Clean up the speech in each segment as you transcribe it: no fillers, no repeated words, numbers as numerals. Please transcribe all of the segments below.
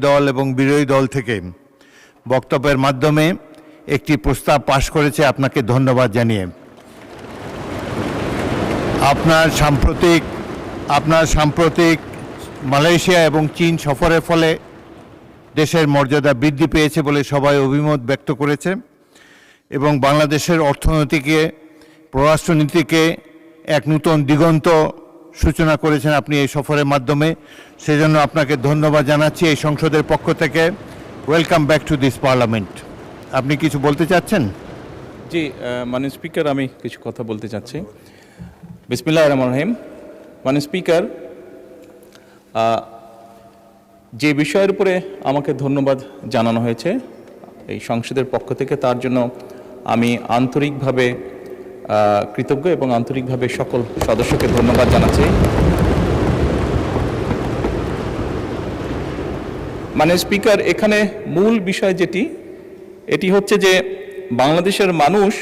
দল এবং বিরোধী দল থেকে বক্তব্যের মাধ্যমে একটি প্রস্তাব পাশ করেছে, আপনাকে ধন্যবাদ জানিয়ে। আপনার সাম্প্রতিক মালয়েশিয়া এবং চীন সফরের ফলে দেশের মর্যাদা বৃদ্ধি পেয়েছে বলে সবাই অভিমত ব্যক্ত করেছে এবং বাংলাদেশের অর্থনীতিকে, পররাষ্ট্রনীতিকে এক নূতন দিগন্ত সূচনা করেছেন আপনি এই সফরের মাধ্যমে। সেজন্য আপনাকে ধন্যবাদ জানাচ্ছি এই সংসদের পক্ষ থেকে। Welcome back to this parliament. আপনি কিছু বলতে চাচ্ছেন? জি, মাননীয় স্পিকার, আমি কিছু কথা বলতে চাচ্ছি। বিসমিল্লাহির রহমানির রহিম। মাননীয় স্পিকার, যে বিষয়ের উপরে আমাকে ধন্যবাদ জানানো হয়েছে এই সংসদের পক্ষ থেকে, তার জন্য আমি আন্তরিকভাবে কৃতজ্ঞ এবং আন্তরিকভাবে সকল সদস্যকে ধন্যবাদ জানাচ্ছি। মাননীয় স্পিকার, এখানে মূল বিষয় এটি হচ্ছে যে বাংলাদেশের মানুষ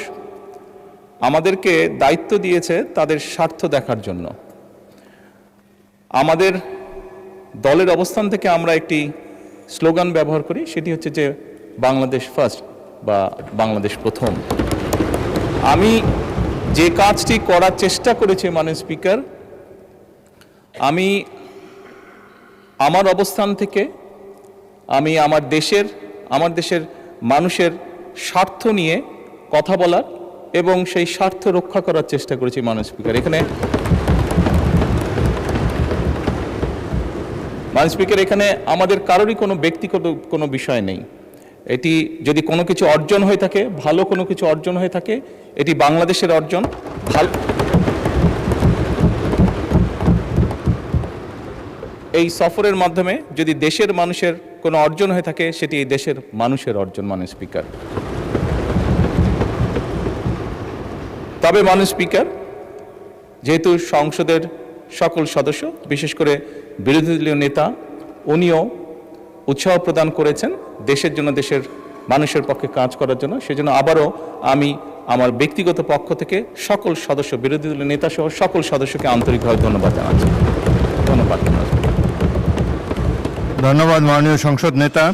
আমাদেরকে দায়িত্ব দিয়েছে তাদের স্বার্থ দেখার জন্য। আমাদের দলের অবস্থান থেকে আমরা একটি স্লোগান ব্যবহার করি, সেটি হচ্ছে যে বাংলাদেশ ফার্স্ট বা বাংলাদেশ প্রথম। আমি যে কাজটি করার চেষ্টা করেছি মাননীয় স্পিকার, আমি আমার অবস্থান থেকে আমি আমার দেশের মানুষের স্বার্থ নিয়ে কথা বলার এবং সেই স্বার্থ রক্ষা করার চেষ্টা করেছি মাননীয় স্পিকার। মাননীয় স্পিকার, এখানে আমাদের কারোরই কোনো ব্যক্তিগত কোনো বিষয় নেই। এটি যদি কোনো কিছু অর্জন হয়ে থাকে, ভালো কোনো কিছু অর্জন হয়ে থাকে, এটি বাংলাদেশের অর্জন। এই সফরের মাধ্যমে যদি দেশের মানুষের কোনো অর্জন হয়ে থাকে, সেটি এই দেশের মানুষের অর্জন মাননীয় স্পিকার। তবে মাননীয় স্পিকার, যেহেতু সংসদের সকল সদস্য, বিশেষ করে বিরোধী দলীয় নেতা, উনিও উৎসাহ প্রদান করেছেন দেশের জন্য, দেশের মানুষের পক্ষে কাজ করার জন্য, সেজন্য আবারও আমি আমার ব্যক্তিগত পক্ষ থেকে সকল সদস্য, বিরোধী দলীয় নেতা সহ সকল সদস্যকে আন্তরিকভাবে ধন্যবাদ জানাচ্ছি। ধন্যবাদ। ধন্যবাদ মাননীয় সংসদ নেতা।